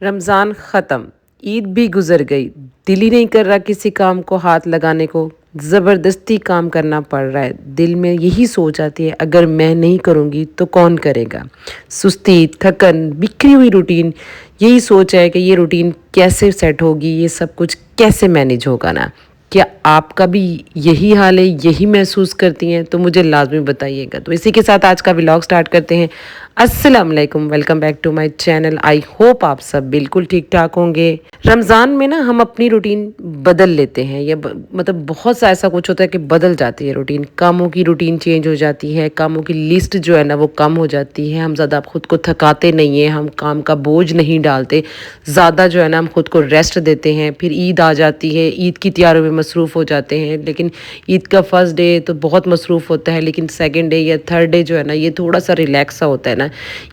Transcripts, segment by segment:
रमज़ान ख़त्म, ईद भी गुज़र गई। दिल ही नहीं कर रहा किसी काम को हाथ लगाने को, ज़बरदस्ती काम करना पड़ रहा है। दिल में यही सोच आती है, अगर मैं नहीं करूँगी तो कौन करेगा। सुस्ती, थकन, बिखरी हुई रूटीन, यही सोच है कि ये रूटीन कैसे सेट होगी, ये सब कुछ कैसे मैनेज होगा ना। क्या आपका भी यही हाल है, यही महसूस करती हैं? तो मुझे लाज़मी बताइएगा। तो इसी के साथ आज का व्लॉग स्टार्ट करते हैं। अस्सलाम वालेकुम, welcome back to my channel. I hope आप सब बिल्कुल ठीक ठाक होंगे। रमज़ान में ना हम अपनी रूटीन बदल लेते हैं, या मतलब बहुत सा ऐसा कुछ होता है कि बदल जाती है रूटीन। कामों की रूटीन चेंज हो जाती है, कामों की लिस्ट जो है ना वो कम हो जाती है। हम ज़्यादा खुद को थकाते नहीं हैं, हम काम का बोझ नहीं डालते ज़्यादा, जो है ना हम खुद को रेस्ट देते हैं। फिर ईद आ जाती है, ईद की तैयारियों में मसरूफ़ हो जाते हैं। लेकिन ईद का फर्स्ट डे तो बहुत मसरूफ़ होता है, लेकिन सेकंड डे या थर्ड डे जो है ना ये थोड़ा सा रिलैक्स सा होता है ना।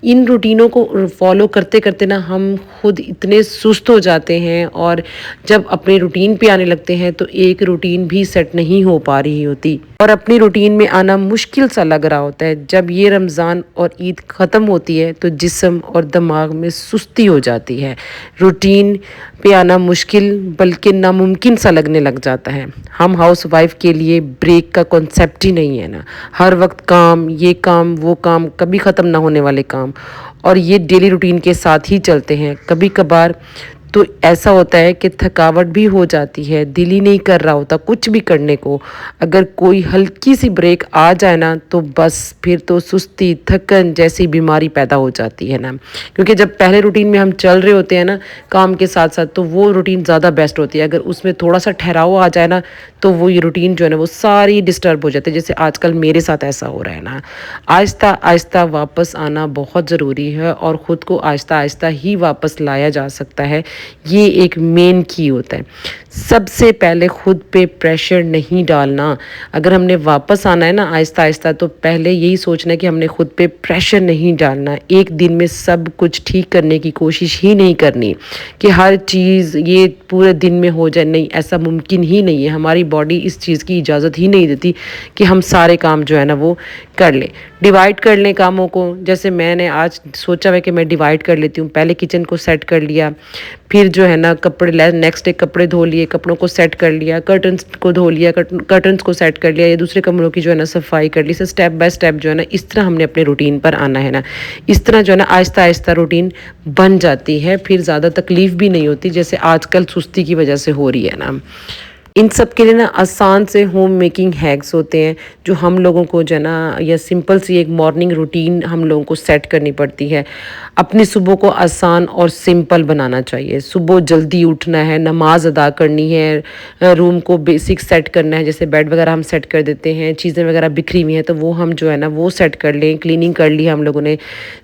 इन रूटीनों को फॉलो करते करते ना हम खुद इतने सुस्त हो जाते हैं, और जब अपने रूटीन पे आने लगते हैं तो एक रूटीन भी सेट नहीं हो पा रही होती, और अपनी रूटीन में आना मुश्किल सा लग रहा होता है। जब ये रमज़ान और ईद ख़त्म होती है तो जिस्म और दिमाग में सुस्ती हो जाती है। रूटीन पे आना मुश्किल बल्कि नामुमकिन सा लगने लग जाता है। हम हाउस वाइफ के लिए ब्रेक का कॉन्सेप्ट ही नहीं है ना। हर वक्त काम, ये काम, वो काम, कभी ख़त्म ना होने वाले काम, और ये डेली रूटीन के साथ ही चलते हैं। कभी कभार तो ऐसा होता है कि थकावट भी हो जाती है, दिल ही नहीं कर रहा होता कुछ भी करने को। अगर कोई हल्की सी ब्रेक आ जाए ना तो बस फिर तो सुस्ती, थकन जैसी बीमारी पैदा हो जाती है ना। क्योंकि जब पहले रूटीन में हम चल रहे होते हैं ना काम के साथ साथ, तो वो रूटीन ज़्यादा बेस्ट होती है। अगर उसमें थोड़ा सा ठहराव आ जाए ना तो वो ये रूटीन जो है ना वो सारी डिस्टर्ब हो जाती है, जैसे आजकल मेरे साथ ऐसा हो रहा है ना। आहिस्ता आहिस्ता वापस आना बहुत ज़रूरी है, और ख़ुद को आहिस्ता आहिस्ता ही वापस लाया जा सकता है। ये एक मेन की होता है। सबसे पहले खुद पे प्रेशर नहीं डालना। अगर हमने वापस आना है ना आहिस्ता आहिस्ता, तो पहले यही सोचना है कि हमने खुद पे प्रेशर नहीं डालना। एक दिन में सब कुछ ठीक करने की कोशिश ही नहीं करनी कि हर चीज़ ये पूरे दिन में हो जाए। नहीं, ऐसा मुमकिन ही नहीं है। हमारी बॉडी इस चीज़ की इजाज़त ही नहीं देती कि हम सारे काम जो है ना वो कर लें। डिवाइड कर लें कामों को। जैसे मैंने आज सोचा है कि मैं डिवाइड कर लेती हूँ। पहले किचन को सेट कर लिया, फिर जो है ना कपड़े, नेक्स्ट डे कपड़े धो लिए, कपड़ों को सेट कर लिया, कर्टन्स को धो लिया, कर्टन्स को सेट कर लिया, या दूसरे कमरों की जो है ना सफाई कर ली। स्टेप बाय स्टेप जो है ना इस तरह हमने अपने रूटीन पर आना है ना। इस तरह जो है ना आहिस्ता आहिस्ता रूटीन बन जाती है, फिर ज़्यादा तकलीफ भी नहीं होती जैसे आजकल सुस्ती की वजह से हो रही है ना। इन सब के लिए ना आसान से होम मेकिंग हैक्स होते हैं जो हम लोगों को जो है ना, या सिंपल सी एक मॉर्निंग रूटीन हम लोगों को सेट करनी पड़ती है। अपनी सुबह को आसान और सिंपल बनाना चाहिए। सुबह जल्दी उठना है, नमाज अदा करनी है, रूम को बेसिक सेट करना है, जैसे बेड वगैरह हम सेट कर देते हैं, चीज़ें वगैरह बिखरी हुई हैं तो वो हम जो है ना वो सेट कर लें। क्लीनिंग कर ली हम लोगों ने।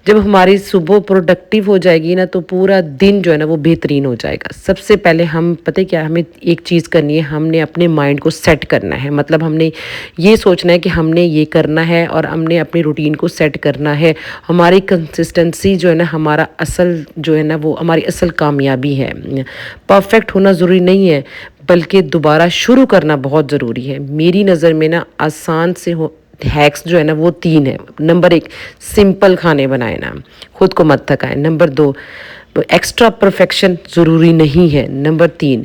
जब हमारी सुबह प्रोडक्टिव हो जाएगी ना तो पूरा दिन जो है ना वो बेहतरीन हो जाएगा। सबसे पहले हम पता है क्या, हमें एक चीज़ करनी है, हमने अपने माइंड को सेट करना है। मतलब हमने ये सोचना है कि हमने ये करना है और हमने अपनी रूटीन को सेट करना है। हमारी कंसिस्टेंसी जो है ना हमारा असल जो है ना वो हमारी असल कामयाबी है। परफेक्ट होना ज़रूरी नहीं है, बल्कि दोबारा शुरू करना बहुत ज़रूरी है। मेरी नज़र में ना आसान से हो हैक्स जो है ना वो 3 है। नंबर 1, सिंपल खाने बनाए ना, खुद को मत थकाएं। नंबर 2, एक्स्ट्रा परफेक्शन ज़रूरी नहीं है। नंबर 3,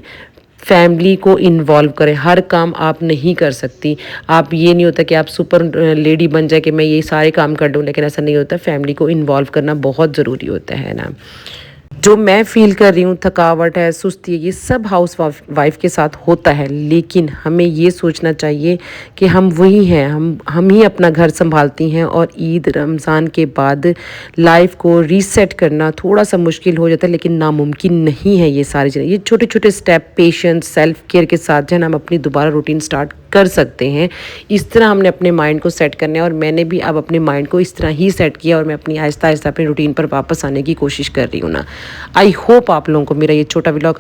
फैमिली को इन्वॉल्व करें। हर काम आप नहीं कर सकती। आप ये नहीं होता कि आप सुपर लेडी बन जाए कि मैं ये सारे काम कर लूँ, लेकिन ऐसा नहीं होता। फैमिली को इन्वॉल्व करना बहुत ज़रूरी होता है ना। जो मैं फ़ील कर रही हूँ, थकावट है, सुस्ती है, ये सब हाउस वाइफ के साथ होता है। लेकिन हमें ये सोचना चाहिए कि हम वही हैं, हम ही अपना घर संभालती हैं, और ईद रमज़ान के बाद लाइफ को रीसेट करना थोड़ा सा मुश्किल हो जाता है, लेकिन नामुमकिन नहीं है। ये सारी चीज़ें, ये छोटे छोटे स्टेप पेशेंस, सेल्फ केयर के साथ जो है ना हम अपनी दोबारा रूटीन स्टार्ट कर सकते हैं। इस तरह हमने अपने माइंड को सेट करना है, और मैंने भी अब अपने माइंड को इस तरह ही सेट किया, और मैं अपनी आहिस्ता आहिस्ता अपनी रूटीन पर वापस आने की कोशिश कर रही हूँ ना। आई होप आप लोगों को मेरा ये छोटा व्लॉग